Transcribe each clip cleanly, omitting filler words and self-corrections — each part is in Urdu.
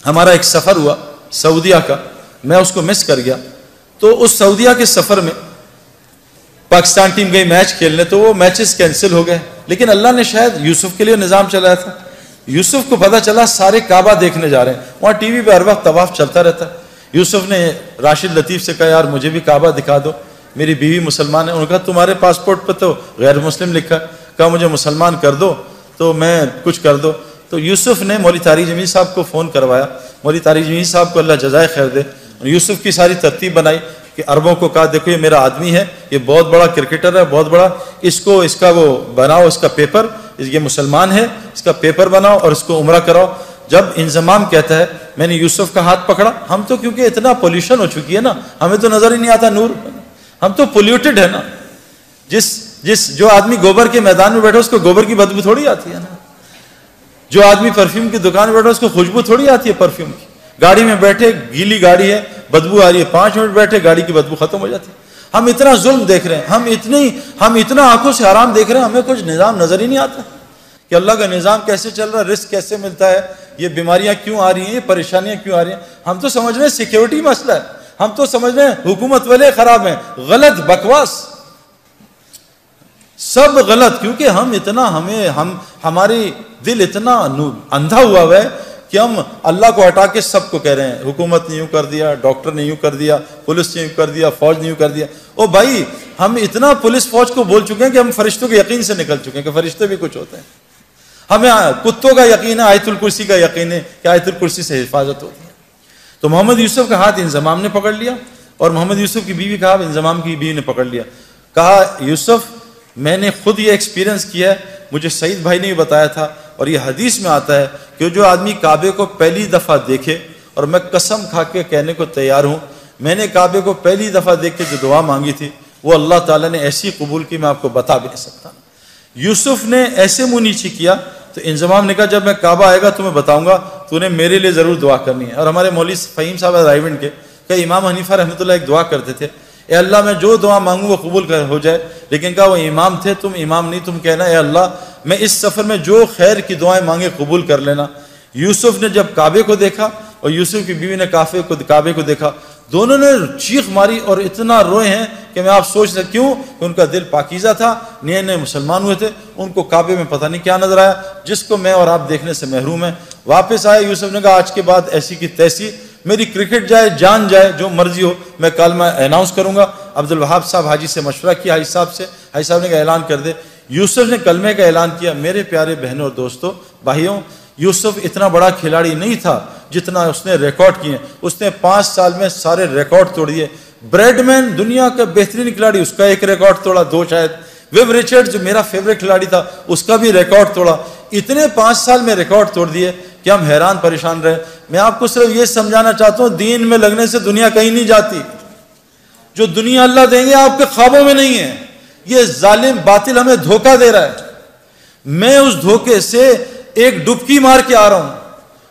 ہمارا ایک سفر ہوا سعودیہ کا، میں اس کو مس کر گیا. تو اس سعودیہ کے سفر میں پاکستان ٹیم گئی میچ کھیلنے، تو وہ میچز کینسل ہو گئے. لیکن اللہ نے شاید یوسف کے لیے نظام چلایا تھا. یوسف کو پتہ چلا سارے کعبہ دیکھنے جا رہے ہیں، وہاں ٹی وی پہ ہر وقت طواف چلتا رہتا ہے. یوسف نے راشد لطیف سے کہا یار مجھے بھی کعبہ دکھا دو، میری بیوی مسلمان ہے. انہوں نے کہا تمہارے پاسپورٹ پہ تو غیر مسلم لکھا ہے. کہا مجھے مسلمان کر دو تو میں کچھ کر دو. تو یوسف نے مولوی طارق جمیل صاحب کو فون کروایا. مولوی طارق جمیل صاحب کو اللہ جزائے خیر دے. یوسف کی ساری ترتیب بنائی کہ عربوں کو کہا دیکھو یہ میرا آدمی ہے، یہ بہت بڑا کرکٹر ہے، بہت بڑا، اس کا وہ بناؤ، اس کا پیپر، یہ مسلمان ہے، اس کا پیپر بناؤ اور اس کو عمرہ کراؤ. جب انضمام کہتا ہے میں نے یوسف کا ہاتھ پکڑا. ہم تو کیونکہ اتنا پولیوشن ہو چکی ہے نا، ہمیں تو نظر ہی نہیں آتا نور، ہم تو پولیوٹڈ ہے نا. جو آدمی گوبر کے میدان میں بیٹھا اس کو گوبر کی بدبو تھوڑی آتی ہے نا. جو آدمی پرفیوم کی دکان میں بیٹھا اس کو خوشبو تھوڑی آتی ہے پرفیوم کی. گاڑی میں بیٹھے گیلی گاڑی ہے بدبو آ رہی ہے، 5 منٹ بیٹھے گاڑی کی بدبو ختم ہو جاتی ہے. ہم اتنا ظلم دیکھ رہے ہیں، ہم اتنا آنکھوں سے حرام دیکھ رہے ہیں، ہمیں کچھ نظام نظر ہی نہیں آتا کہ اللہ کا نظام کیسے چل رہا ہے، رزق کیسے ملتا ہے، یہ بیماریاں کیوں آ رہی ہیں، یہ پریشانیاں کیوں آ رہی ہیں. ہم تو سمجھ رہے ہیں سیکیورٹی مسئلہ ہے، ہم تو سمجھ رہے ہیں حکومت والے خراب ہیں. غلط، بکواس، سب غلط. کیونکہ ہماری دل اتنا اندھا ہوا ہے کہ ہم اللہ کو ہٹا کے سب کو کہہ رہے ہیں حکومت نے یوں کر دیا، ڈاکٹر نے یوں کر دیا، پولیس نے یوں کر دیا، فوج نے یوں کر دیا. او بھائی ہم اتنا پولیس فوج کو بول چکے ہیں کہ ہم فرشتوں کے یقین سے نکل چکے ہیں کہ فرشتے بھی کچھ ہوتے ہیں. ہمیں کتوں کا یقین ہے، آیت الکرسی کا یقین ہے کہ آیت الکرسی سے حفاظت ہوتی ہے. تو محمد یوسف کا ہاتھ انضمام نے پکڑ لیا اور محمد یوسف کی بیوی کا ہاتھ انضمام کی بیوی نے پکڑ لیا. کہا یوسف میں نے خود یہ ایکسپیرینس کیا ہے، مجھے سعید بھائی نے بھی بتایا تھا، اور یہ حدیث میں آتا ہے کہ جو آدمی کعبے کو پہلی دفعہ دیکھے، اور میں قسم کھا کے کہنے کو تیار ہوں میں نے کعبے کو پہلی دفعہ دیکھ کے جو دعا مانگی تھی وہ اللہ تعالیٰ نے ایسی قبول کی میں آپ کو بتا بھی نہیں سکتا. یوسف نے ایسے منہ نیچے کیا تو انضمام نے کہا جب میں کعبہ آئے گا تمہیں بتاؤں گا، تو نے میرے لیے ضرور دعا کرنی ہے. اور ہمارے مولوی فہیم صاحب رائیونڈ کے کہ امام حنیفہ رحمۃ اللہ ایک دعا کرتے تھے، اے اللہ میں جو دعا مانگوں وہ قبول ہو جائے. لیکن کہا وہ امام تھے، تم امام نہیں، تم کہنا اے اللہ میں اس سفر میں جو خیر کی دعائیں مانگے قبول کر لینا. یوسف نے جب کعبے کو دیکھا اور یوسف کی بیوی نے کعبے کو دیکھا، دونوں نے چیخ ماری اور اتنا روئے ہیں کہ میں آپ سوچ سکتے کیوں کہ ان کا دل پاکیزہ تھا، نئے نئے مسلمان ہوئے تھے. ان کو کعبے میں پتہ نہیں کیا نظر آیا جس کو میں اور آپ دیکھنے سے محروم ہیں. واپس آئے، یوسف نے کہا آج کے بعد ایسی کی تیسی، میری کرکٹ جائے جان جائے جو مرضی ہو، میں کلمہ اناؤنس کروں گا. عبد الوہاب صاحب حاجی سے مشورہ کیا، حاجی صاحب نے کہا اعلان کر دے. یوسف نے کلمے کا اعلان کیا. میرے پیارے بہنوں اور دوستوں بھائیوں، یوسف اتنا بڑا کھلاڑی نہیں تھا جتنا اس نے ریکارڈ کیے. اس نے 5 سال میں سارے ریکارڈ توڑ دیے. بریڈ مین دنیا کا بہترین کھلاڑی، اس کا ایک ریکارڈ توڑا، 2 شاید. ویب ریچرڈ جو میرا فیوریٹ کھلاڑی تھا اس کا بھی ریکارڈ توڑا. اتنے 5 سال میں ریکارڈ توڑ دیے کہ ہم حیران پریشان رہے. میں آپ کو صرف یہ سمجھانا چاہتا ہوں دین میں لگنے سے دنیا کہیں نہیں جاتی. جو دنیا اللہ دیں گے آپ کے خوابوں میں نہیں ہے. یہ ظالم باطل ہمیں دھوکہ دے رہا ہے. میں اس دھوکے سے ایک ڈبکی مار کے آ رہا ہوں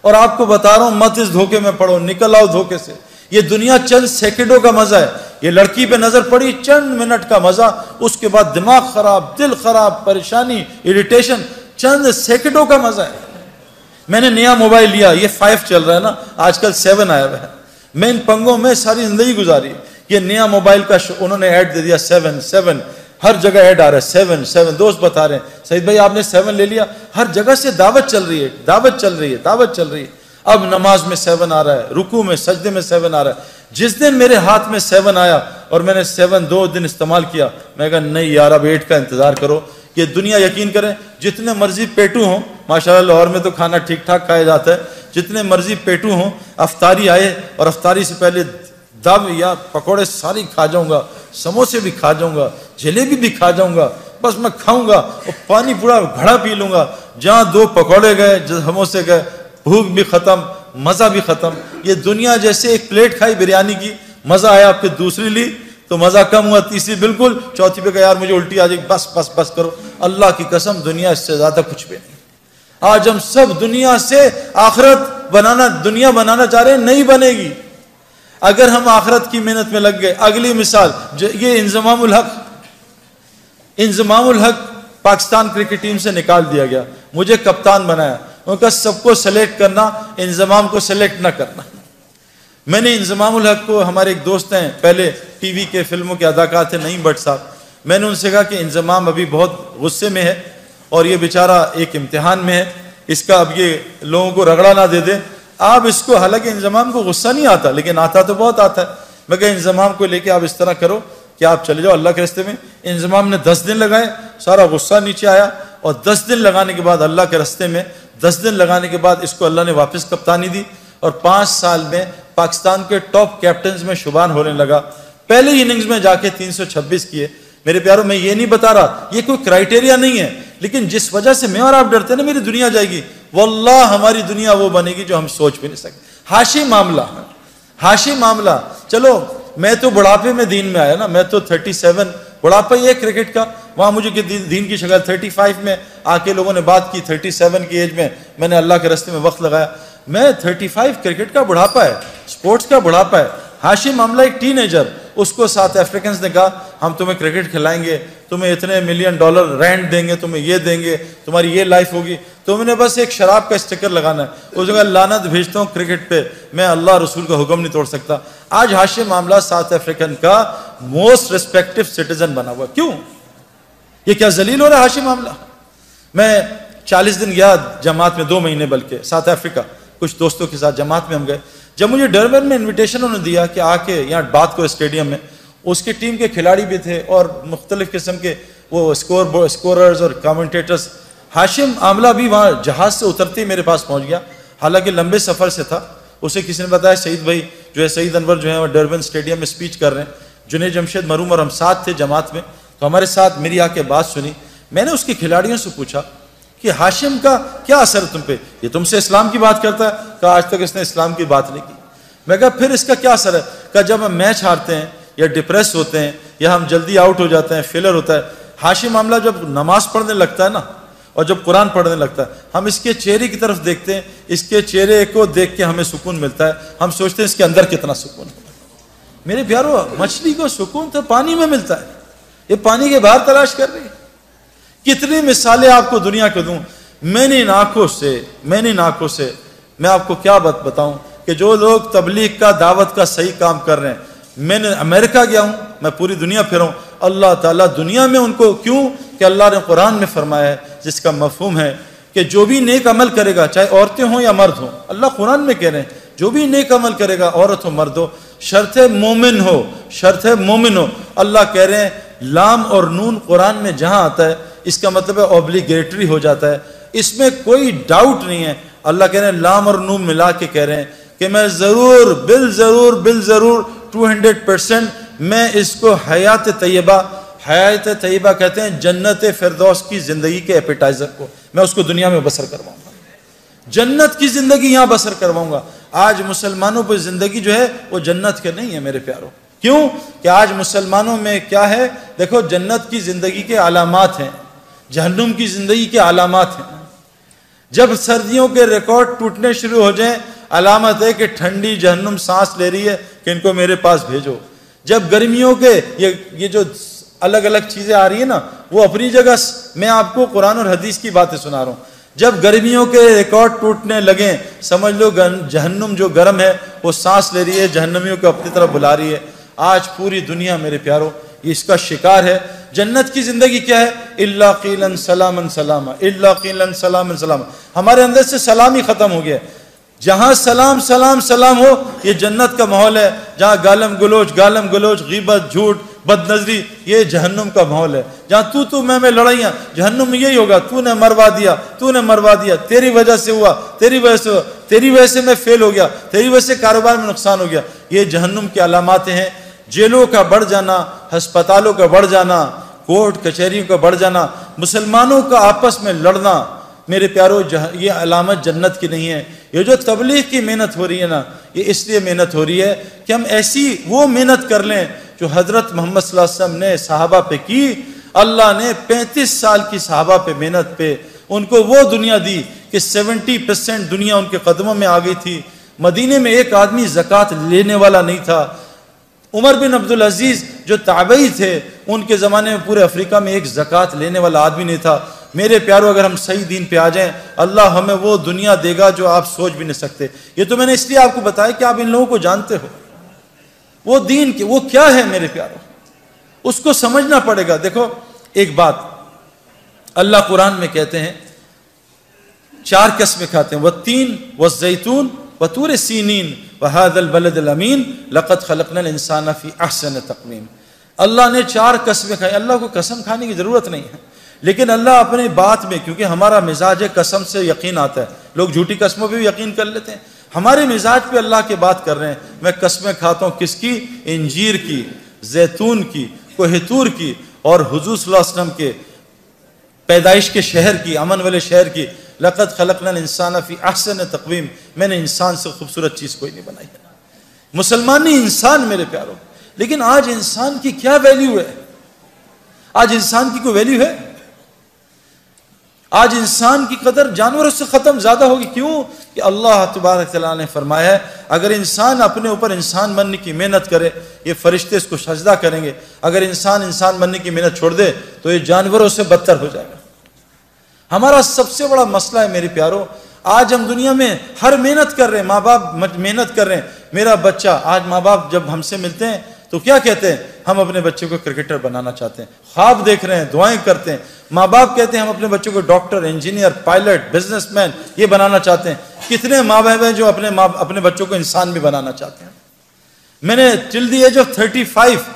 اور آپ کو بتا رہا ہوں مت اس دھوکے میں پڑو، نکل آؤ دھوکے سے. یہ دنیا چند سیکنڈوں کا مزہ ہے. یہ لڑکی پہ نظر پڑی، چند منٹ کا مزہ، اس کے بعد دماغ خراب، دل خراب، پریشانی، اریٹیشن، چند سیکنڈوں کا مزہ ہے. میں نے نیا موبائل لیا، یہ 5 چل رہا ہے نا، آج کل 7 آیا ہوا ہے. میں ان پنگوں میں ساری زندگی گزاری. یہ نیا موبائل کا انہوں نے ایڈ دے دیا 7 ہر جگہ ایڈ آ رہا ہے 7 دوست بتا رہے ہیں سعید بھائی آپ نے 7 لے لیا. ہر جگہ سے دعوت چل رہی ہے. اب نماز میں 7 آ رہا ہے، رکوع میں سجدے میں 7 آ رہا ہے. جس دن میرے ہاتھ میں 7 آیا اور میں نے 7 2 دن استعمال کیا، میں کہا نہیں یار اب 8 کا انتظار کرو. یہ دنیا یقین کریں جتنے مرضی پیٹو ہوں، ماشاءاللہ لاہور میں تو کھانا ٹھیک ٹھاک کھایا جاتا ہے، جتنے مرضی پیٹو ہوں، افطاری آئے اور افطاری سے پہلے دب یا پکوڑے ساری کھا جاؤں گا، سموسے بھی کھا جاؤں گا، جلیبی بھی کھا جاؤں گا، بس میں کھاؤں گا اور پانی پورا گھڑا پی لوں گا. جہاں 2 پکوڑے گئے، سموسے گئے، بھوک بھی ختم، مزہ بھی ختم. یہ دنیا جیسے ایک پلیٹ کھائی بریانی کی، مزہ آیا، پھر دوسری لی تو مزہ کم ہوا، تیسری بالکل، چوتھی پہ کہا یار مجھے الٹی آ جائے، بس کرو. اللہ کی قسم دنیا اس سے زیادہ کچھ بھی نہیں. آج ہم سب دنیا سے آخرت دنیا بنانا چاہ رہے ہیں، نہیں بنے گی. اگر ہم آخرت کی محنت میں لگ گئے. اگلی مثال یہ انضمام الحق پاکستان کرکٹ ٹیم سے نکال دیا گیا، مجھے کپتان بنایا. ان کا سب کو سلیکٹ کرنا، انضمام کو سلیکٹ نہ کرنا۔ میں نے انضمام الحق کو، ہمارے ایک دوست ہیں پہلے ٹی وی کے فلموں کے اداکار تھے نعیم بٹ صاحب، میں نے ان سے کہا کہ انضمام ابھی بہت غصے میں ہے اور یہ بیچارہ ایک امتحان میں ہے، اس کا اب یہ لوگوں کو رگڑا نہ دے دے، آپ اس کو، حالانکہ انضمام کو غصہ نہیں آتا لیکن آتا تو بہت آتا ہے، میں کہا انضمام کو لے کے آپ اس طرح کرو کہ آپ چلے جاؤ اللہ کے راستے میں۔ انضمام نے 10 دن لگائے، سارا غصہ نیچے آیا، اور 10 دن لگانے کے بعد اللہ کے راستے میں 10 دن لگانے کے بعد اس کو اللہ نے واپس کپتانی دی، اور 5 سال میں پاکستان کے ٹاپ کیپٹنز میں شمار ہونے لگا۔ پہلے اننگز میں جا کے 326 کیے۔ میرے پیاروں، میں یہ نہیں بتا رہا، یہ کوئی کرائٹیریا نہیں ہے، لیکن جس وجہ سے میں اور آپ ڈرتے ہیں نا میری دنیا جائے گی، واللہ ہماری دنیا وہ بنے گی جو ہم سوچ بھی نہیں سکتے۔ حاشی معاملہ، چلو میں تو بڑھاپے میں دین میں آیا نا، میں تو 37 بڑھاپا ہی ہے کرکٹ کا، وہاں مجھے دین کی شکل 35 میں آ کے لوگوں نے بات کی، 37 کی ایج میں نے اللہ کے راستے میں وقت لگایا۔ میں 35 کرکٹ کا بڑھاپا ہے، سپورٹس کا بڑھاپا ہے۔ حاشی معاملہ ایک ٹین ایجر، اس کو ساؤتھ افریکنز نے کہا ہم تمہیں کرکٹ کھلائیں گے، تمہیں اتنے $1 ملین رینٹ دیں گے، تمہیں یہ دیں گے، تمہاری یہ لائف ہوگی، تم نے بس ایک شراب کا اسٹکر لگانا ہے۔ اس نے کہا لعنت بھیجتا ہوں کرکٹ پہ، میں اللہ رسول کا حکم نہیں توڑ سکتا۔ آج حاشی معاملہ ساؤتھ افریکن کا موسٹ ریسپیکٹیو سٹیزن بنا ہوا، کیوں؟ یہ کیا ذلیل ہو رہا ہے حاشی معاملہ؟ میں 40 دن گیا جماعت میں، 2 مہینے بلکہ، ساؤتھ افریقہ، کچھ دوستوں کے ساتھ جماعت میں ہم گئے۔ جب مجھے ڈربن میں انویٹیشن انہوں نے دیا کہ آ کے یہاں بات کرو اسٹیڈیم میں، اس کی ٹیم کے کھلاڑی بھی تھے اور مختلف قسم کے وہ اسکوررز اور کامنٹیٹرز۔ ہاشم عاملہ بھی وہاں جہاز سے اترتے ہی میرے پاس پہنچ گیا، حالانکہ لمبے سفر سے تھا۔ اسے کسی نے بتایا سعید بھائی جو ہے، سعید انور جو ہے وہ ڈربن اسٹیڈیم میں اسپیچ کر رہے ہیں۔ جنید جمشید مرحوم اور ہم ساتھ تھے جماعت میں، تو ہمارے ساتھ میری آ کے بات سنی۔ میں نے اس کے کھلاڑیوں سے پوچھا کہ ہاشم کا کیا اثر ہے تم پہ؟ یہ تم سے اسلام کی بات کرتا ہے؟ کہا آج تک اس نے اسلام کی بات نہیں کی۔ میں کہا پھر اس کا کیا اثر ہے؟ کہا جب ہم میچ ہارتے ہیں یا ڈپریس ہوتے ہیں یا ہم جلدی آؤٹ ہو جاتے ہیں، فیلر ہوتا ہے، ہاشم معاملہ جب نماز پڑھنے لگتا ہے نا اور جب قرآن پڑھنے لگتا ہے، ہم اس کے چہرے کی طرف دیکھتے ہیں، اس کے چہرے کو دیکھ کے ہمیں سکون ملتا ہے، ہم سوچتے ہیں اس کے اندر کتنا سکون ہے۔ میرے پیارو، مچھلی کو سکون تو پانی میں ملتا ہے، یہ پانی کے باہر تلاش کر رہی ہے۔ کتنی مثالیں آپ کو دنیا کو دوں، میں نے ان آنکھوں سے میں آپ کو کیا بتاؤں کہ جو لوگ تبلیغ کا، دعوت کا صحیح کام کر رہے ہیں، میں نے امریکہ گیا ہوں، میں پوری دنیا پھرا ہوں، اللہ تعالیٰ دنیا میں ان کو، کیوں کہ اللہ نے قرآن میں فرمایا ہے جس کا مفہوم ہے کہ جو بھی نیک عمل کرے گا، چاہے عورتیں ہوں یا مرد ہوں، اللہ قرآن میں کہہ رہے ہیں جو بھی نیک عمل کرے گا، عورت ہو مرد ہو، شرط مومن ہو، اللہ کہہ رہے ہیں لام اور نون قرآن میں جہاں آتا ہے اس کا مطلب ہے اوبلیگیٹری ہو جاتا ہے، اس میں کوئی ڈاؤٹ نہیں ہے۔ اللہ کہہ رہے ہیں لام اور نون ملا کے کہہ رہے ہیں کہ میں ضرور بالضرور 200% میں اس کو حیات طیبہ کہتے ہیں جنت فردوس کی زندگی کے ایپیٹائزر کو، میں اس کو دنیا میں بسر کرواؤں گا، جنت کی زندگی یہاں بسر کرواؤں گا۔ آج مسلمانوں پہ زندگی جو ہے وہ جنت کے نہیں ہے میرے پیاروں، کیوں کہ آج مسلمانوں میں کیا ہے؟ دیکھو جنت کی زندگی کے علامات ہیں، جہنم کی زندگی کے علامات ہیں۔ جب سردیوں کے ریکارڈ ٹوٹنے شروع ہو جائیں، علامت ہے کہ ٹھنڈی جہنم سانس لے رہی ہے کہ ان کو میرے پاس بھیجو۔ جب گرمیوں کے یہ جو الگ الگ چیزیں آ رہی ہیں نا، وہ اپنی جگہ، میں آپ کو قرآن اور حدیث کی باتیں سنا رہا ہوں۔ جب گرمیوں کے ریکارڈ ٹوٹنے لگیں، سمجھ لو جہنم جو گرم ہے وہ سانس لے رہی ہے، جہنمیوں کو اپنی طرف بلا رہی ہے۔ آج پوری دنیا میرے پیاروں یہ اس کا شکار ہے۔ جنت کی زندگی کیا ہے؟ الا قیلا سلاما سلاما، الا قیلا سلاما سلاما، ہمارے اندر سے سلام ہی ختم ہو گیا۔ جہاں سلام سلام سلام ہو، یہ جنت کا ماحول ہے۔ جہاں گالم گلوچ، غیبت، جھوٹ، بد نظری، یہ جہنم کا ماحول ہے۔ جہاں تو میں لڑائیاں، جہنم میں یہی ہوگا، تو نے مروا دیا، تیری وجہ سے ہوا، تیری وجہ سے میں فیل ہو گیا، تیری وجہ سے کاروبار میں نقصان ہو گیا۔ یہ جہنم کی علامات ہیں۔ جیلوں کا بڑھ جانا، ہسپتالوں کا بڑھ جانا، کورٹ کچہریوں کا بڑھ جانا، مسلمانوں کا آپس میں لڑنا، میرے پیارو یہ علامت جنت کی نہیں ہے۔ یہ جو تبلیغ کی محنت ہو رہی ہے نا، یہ اس لیے محنت ہو رہی ہے کہ ہم ایسی وہ محنت کر لیں جو حضرت محمد صلی اللہ علیہ وسلم نے صحابہ پہ کی۔ اللہ نے 35 سال کی صحابہ پہ محنت پہ ان کو وہ دنیا دی کہ 70% دنیا ان کے قدموں میں آ گئی تھی۔ مدینے میں ایک آدمی زکوٰۃ لینے والا نہیں تھا۔ عمر بن عبدالعزیز جو تابعی تھے، ان کے زمانے میں پورے افریقہ میں ایک زکوٰۃ لینے والا آدمی نہیں تھا۔ میرے پیارو اگر ہم صحیح دین پہ آ جائیں اللہ ہمیں وہ دنیا دے گا جو آپ سوچ بھی نہیں سکتے. یہ تو میں نے اس لیے آپ کو بتایا کہ آپ ان لوگوں کو جانتے ہو. وہ دین وہ کیا ہے میرے پیارو, اس کو سمجھنا پڑے گا. دیکھو ایک بات اللہ قرآن میں کہتے ہیں 4 قسمیں کھاتے ہیں, والتین والزیتون وطور سینین وہذا البلد الامین لقد خلقنا الانسان فی احسن تقویم. اللہ نے 4 قسمیں کھائی. اللہ کو قسم کھانے کی ضرورت نہیں ہے, لیکن اللہ اپنے بات میں, کیونکہ ہمارا مزاج ہے قسم سے یقین آتا ہے, لوگ جھوٹی قسموں پہ بھی یقین کر لیتے ہیں, ہمارے مزاج پہ اللہ کی بات کر رہے ہیں. میں قسمیں کھاتا ہوں کس کی؟ انجیر کی, زیتون کی, کوہ طور کی, اور حضور صلی اللہ علیہ وسلم کے پیدائش کے شہر کی, امن والے شہر کی. لقد خلقنا الانسان فی احسن تقویم. میں نے انسان سے خوبصورت چیز کوئی نہیں بنائی. مسلمان نہیں, انسان میرے پیارو. لیکن آج انسان کی کیا ویلیو ہے؟ آج انسان کی کوئی ویلیو ہے؟ آج انسان کی قدر جانوروں سے ختم زیادہ ہوگی. کیوں؟ کہ اللہ تبارک تعالیٰ نے فرمایا ہے اگر انسان اپنے اوپر انسان بننے کی محنت کرے یہ فرشتے اس کو سجدہ کریں گے. اگر انسان بننے کی محنت چھوڑ دے تو یہ جانوروں سے بدتر ہو جائے گا. ہمارا سب سے بڑا مسئلہ ہے میرے پیارو, آج ہم دنیا میں ہر محنت کر رہے ہیں, ماں باپ محنت کر رہے ہیں. میرا بچہ, آج ماں باپ جب ہم سے ملتے ہیں تو کیا کہتے ہیں؟ ہم اپنے بچے کو کرکٹر بنانا چاہتے ہیں. خواب دیکھ رہے ہیں, دعائیں کرتے ہیں. ماں باپ کہتے ہیں ہم اپنے بچوں کو doctor, engineer, pilot, business man یہ بنانا چاہتے ہیں. کتنے ماں باپ ہیں جو اپنے بچوں کو انسان بھی بنانا چاہتے ہیں. میں نے ٹل دی ایج آف 35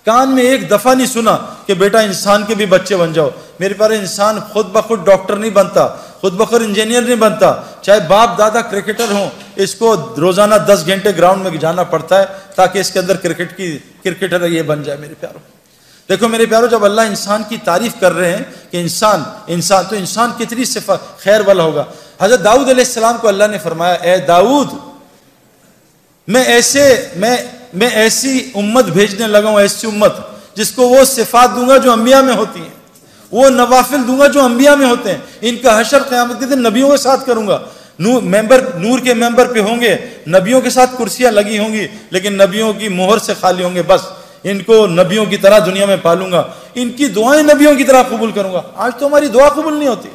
کان میں ایک دفعہ نہیں سنا کہ بیٹا انسان کے بھی بچے بن جاؤ. میرے پاس انسان خود بخود ڈاکٹر نہیں بنتا, خود بخود انجینئر نہیں بنتا. چاہے باپ دادا کرکٹر ہوں, اس کو روزانہ 10 گھنٹے گراؤنڈ میں جانا پڑتا ہے تاکہ اس کے اندر کرکٹر یہ بن جائے. میرے پیارو دیکھو میرے پیارو, جب اللہ انسان کی تعریف کر رہے ہیں کہ انسان تو انسان کتنی صفت خیر والا ہوگا. حضرت داؤد علیہ السلام کو اللہ نے فرمایا اے داؤد میں ایسی امت بھیجنے لگا ہوں, ایسی امت جس کو وہ صفات دوں گا جو انبیاء میں ہوتی ہیں, وہ نوافل دوں گا جو انبیاء میں ہوتے ہیں. ان کا حشر قیامت کے دن نبیوں کے ساتھ کروں گا. نور کے ممبر پہ ہوں گے, نبیوں کے ساتھ کرسیاں لگی ہوں گی, لیکن نبیوں کی مہر سے خالی ہوں گے. بس ان کو نبیوں کی طرح دنیا میں پالوں گا, ان کی دعائیں نبیوں کی طرح قبول کروں گا. آج تو ہماری دعا قبول نہیں ہوتی.